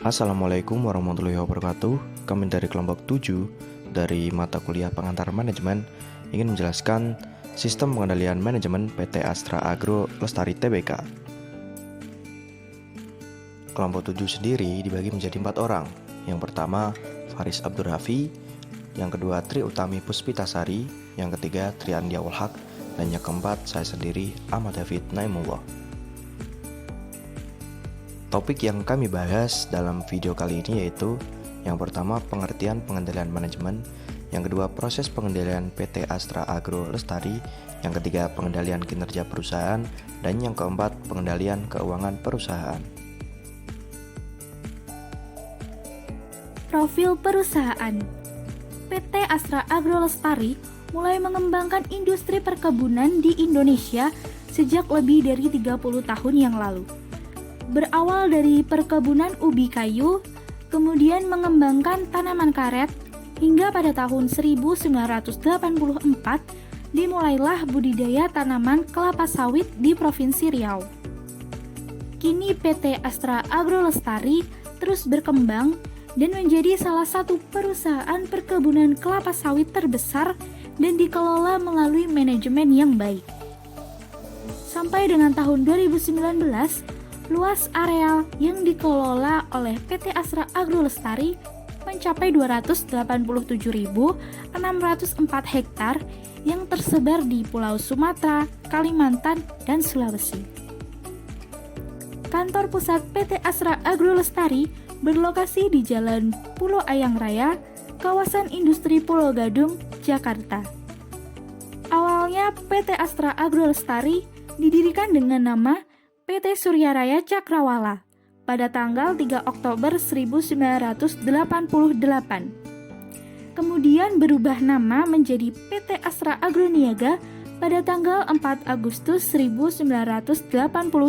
Assalamualaikum warahmatullahi wabarakatuh. Kami dari kelompok 7 dari mata kuliah pengantar manajemen ingin menjelaskan sistem pengendalian manajemen PT Astra Agro Lestari Tbk. Kelompok 7 sendiri dibagi menjadi 4 orang. Yang pertama Faris Abdurrafi, yang kedua Tri Utami Puspitasari, yang ketiga Tri Andi Awalhaq, dan yang keempat saya sendiri Ahmad Hafid Naimullah. Topik yang kami bahas dalam video kali ini yaitu yang pertama pengertian pengendalian manajemen, yang kedua proses pengendalian PT Astra Agro Lestari, yang ketiga pengendalian kinerja perusahaan, dan yang keempat pengendalian keuangan perusahaan. Profil perusahaan. PT Astra Agro Lestari mulai mengembangkan industri perkebunan di Indonesia sejak lebih dari 30 tahun yang lalu. Berawal dari perkebunan ubi kayu, kemudian mengembangkan tanaman karet, hingga pada tahun 1984 dimulailah budidaya tanaman kelapa sawit di Provinsi Riau. Kini PT Astra Agro Lestari terus berkembang dan menjadi salah satu perusahaan perkebunan kelapa sawit terbesar dan dikelola melalui manajemen yang baik. Sampai dengan tahun 2019, luas areal yang dikelola oleh PT Astra Agro Lestari mencapai 287.604 hektar yang tersebar di Pulau Sumatera, Kalimantan, dan Sulawesi. Kantor pusat PT Astra Agro Lestari berlokasi di Jalan Pulau Ayang Raya, kawasan industri Pulau Gadung, Jakarta. Awalnya PT Astra Agro Lestari didirikan dengan nama PT Surya Raya Cakrawala pada tanggal 3 Oktober 1988. Kemudian berubah nama menjadi PT Astra Agro Niaga pada tanggal 4 Agustus 1989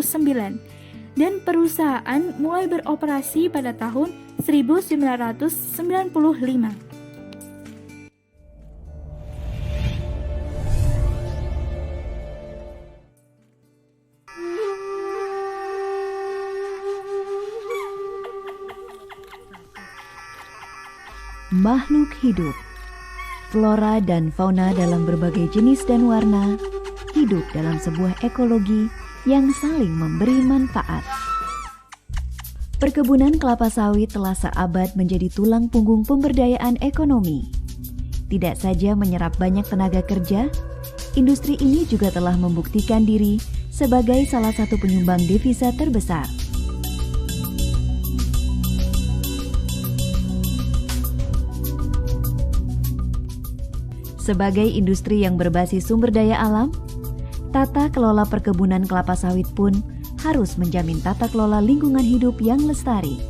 dan perusahaan mulai beroperasi pada tahun 1995. Makhluk hidup, flora dan fauna dalam berbagai jenis dan warna, hidup dalam sebuah ekologi yang saling memberi manfaat. Perkebunan kelapa sawit telah seabad menjadi tulang punggung pemberdayaan ekonomi. Tidak saja menyerap banyak tenaga kerja, industri ini juga telah membuktikan diri sebagai salah satu penyumbang devisa terbesar. Sebagai industri yang berbasis sumber daya alam, tata kelola perkebunan kelapa sawit pun harus menjamin tata kelola lingkungan hidup yang lestari.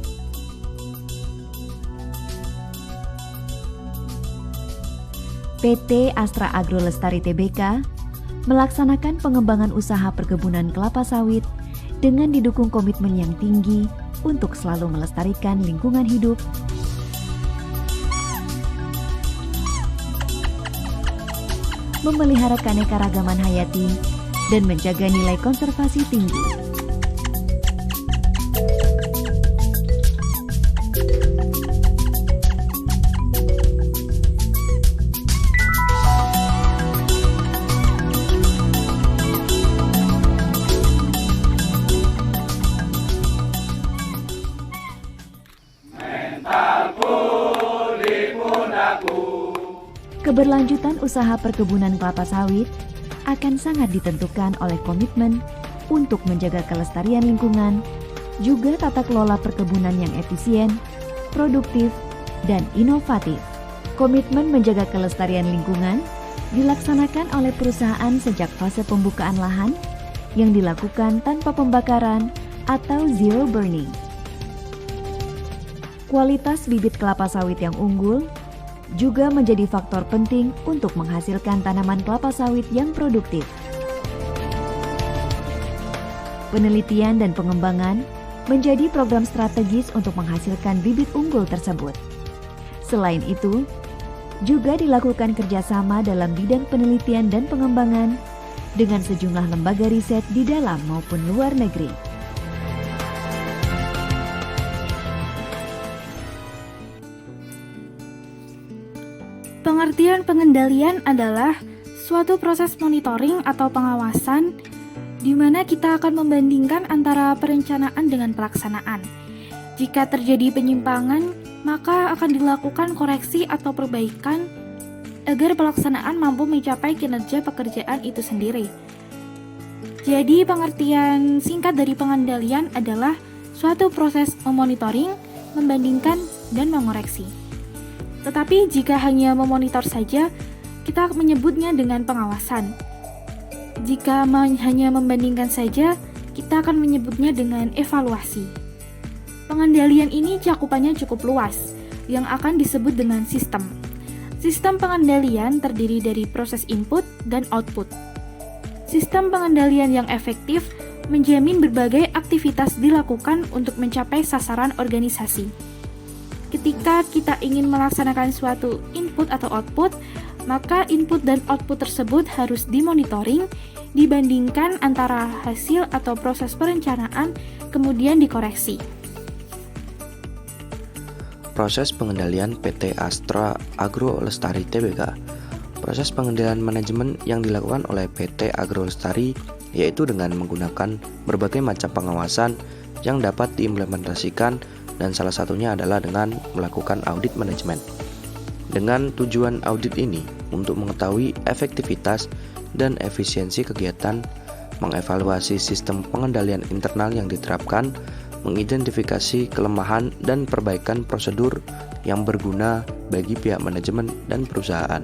PT Astra Agro Lestari Tbk melaksanakan pengembangan usaha perkebunan kelapa sawit dengan didukung komitmen yang tinggi untuk selalu melestarikan lingkungan hidup, memelihara keanekaragaman hayati, dan menjaga nilai konservasi tinggi. Keberlanjutan usaha perkebunan kelapa sawit akan sangat ditentukan oleh komitmen untuk menjaga kelestarian lingkungan, juga tata kelola perkebunan yang efisien, produktif, dan inovatif. Komitmen menjaga kelestarian lingkungan dilaksanakan oleh perusahaan sejak fase pembukaan lahan yang dilakukan tanpa pembakaran atau zero burning. Kualitas bibit kelapa sawit yang unggul juga menjadi faktor penting untuk menghasilkan tanaman kelapa sawit yang produktif. Penelitian dan pengembangan menjadi program strategis untuk menghasilkan bibit unggul tersebut. Selain itu, juga dilakukan kerjasama dalam bidang penelitian dan pengembangan dengan sejumlah lembaga riset di dalam maupun luar negeri. Pengertian pengendalian adalah suatu proses monitoring atau pengawasan di mana kita akan membandingkan antara perencanaan dengan pelaksanaan. Jika terjadi penyimpangan, maka akan dilakukan koreksi atau perbaikan agar pelaksanaan mampu mencapai kinerja pekerjaan itu sendiri. Jadi, pengertian singkat dari pengendalian adalah suatu proses memonitoring, membandingkan, dan mengoreksi. Tetapi jika hanya memonitor saja, kita menyebutnya dengan pengawasan. Jika hanya membandingkan saja, kita akan menyebutnya dengan evaluasi. Pengendalian ini cakupannya cukup luas, yang akan disebut dengan sistem. Sistem pengendalian terdiri dari proses input dan output. Sistem pengendalian yang efektif menjamin berbagai aktivitas dilakukan untuk mencapai sasaran organisasi. Ketika kita ingin melaksanakan suatu input atau output, maka input dan output tersebut harus dimonitoring, dibandingkan antara hasil atau proses perencanaan, kemudian dikoreksi. Proses pengendalian PT Astra Agro Lestari Tbk. Proses pengendalian manajemen yang dilakukan oleh PT Agro Lestari yaitu dengan menggunakan berbagai macam pengawasan yang dapat diimplementasikan, dan salah satunya adalah dengan melakukan audit manajemen. Dengan tujuan audit ini untuk mengetahui efektivitas dan efisiensi kegiatan, mengevaluasi sistem pengendalian internal yang diterapkan, mengidentifikasi kelemahan dan perbaikan prosedur yang berguna bagi pihak manajemen dan perusahaan.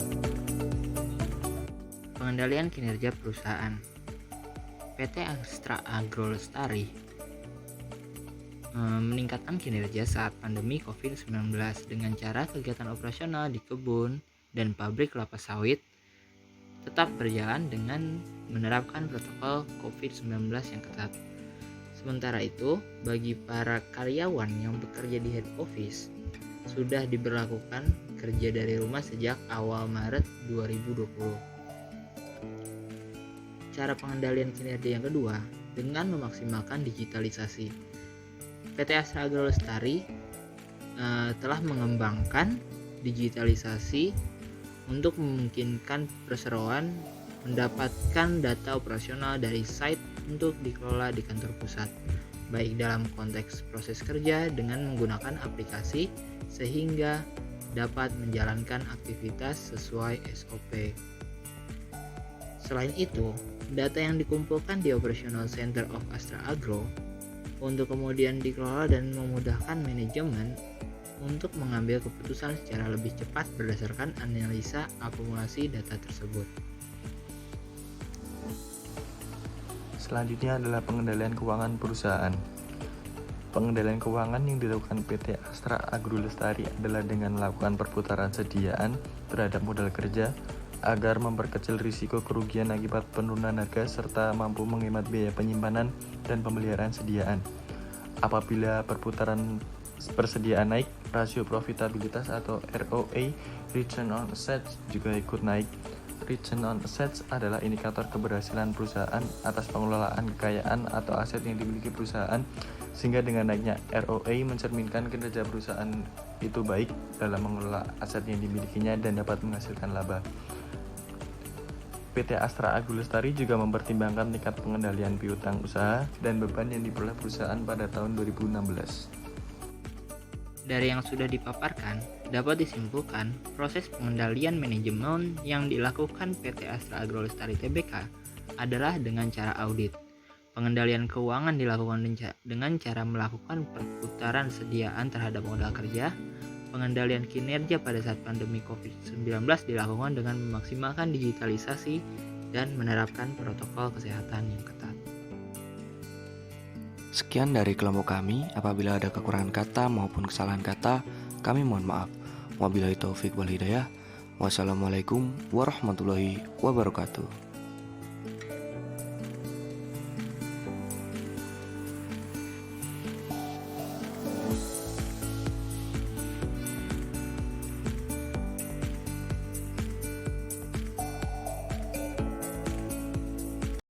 Pengendalian kinerja perusahaan. PT Astra Agro Lestari meningkatkan kinerja saat pandemi COVID-19 dengan cara kegiatan operasional di kebun dan pabrik kelapa sawit tetap berjalan dengan menerapkan protokol COVID-19 yang ketat. Sementara itu, bagi para karyawan yang bekerja di head office, sudah diberlakukan kerja dari rumah sejak awal Maret 2020. Cara pengendalian kinerja yang kedua dengan memaksimalkan digitalisasi. PT Astra Agro Lestari telah mengembangkan digitalisasi untuk memungkinkan perseroan mendapatkan data operasional dari site untuk dikelola di kantor pusat, baik dalam konteks proses kerja dengan menggunakan aplikasi sehingga dapat menjalankan aktivitas sesuai SOP. Selain itu, data yang dikumpulkan di Operational Center of Astra Agro untuk kemudian dikelola dan memudahkan manajemen untuk mengambil keputusan secara lebih cepat berdasarkan analisa akumulasi data tersebut. Selanjutnya adalah pengendalian keuangan perusahaan. Pengendalian keuangan yang dilakukan PT Astra Agro Lestari adalah dengan melakukan perputaran sediaan terhadap modal kerja agar memperkecil risiko kerugian akibat penurunan harga serta mampu menghemat biaya penyimpanan dan pemeliharaan sediaan. Apabila perputaran persediaan naik, rasio profitabilitas atau ROA (Return on Assets) juga ikut naik. Return on Assets adalah indikator keberhasilan perusahaan atas pengelolaan kekayaan atau aset yang dimiliki perusahaan, sehingga dengan naiknya ROA mencerminkan kinerja perusahaan itu baik dalam mengelola aset yang dimilikinya dan dapat menghasilkan laba. PT Astra Agro Lestari juga mempertimbangkan tingkat pengendalian piutang usaha dan beban yang diperoleh perusahaan pada tahun 2016. Dari yang sudah dipaparkan, dapat disimpulkan proses pengendalian manajemen yang dilakukan PT Astra Agro Lestari Tbk adalah dengan cara audit. Pengendalian keuangan dilakukan dengan cara melakukan perputaran sediaan terhadap modal kerja. Pengendalian kinerja pada saat pandemi COVID-19 dilakukan dengan memaksimalkan digitalisasi dan menerapkan protokol kesehatan yang ketat. Sekian dari kelompok kami. Apabila ada kekurangan kata maupun kesalahan kata, kami mohon maaf. Wabillahi taufik wal hidayah. Wassalamualaikum warahmatullahi wabarakatuh.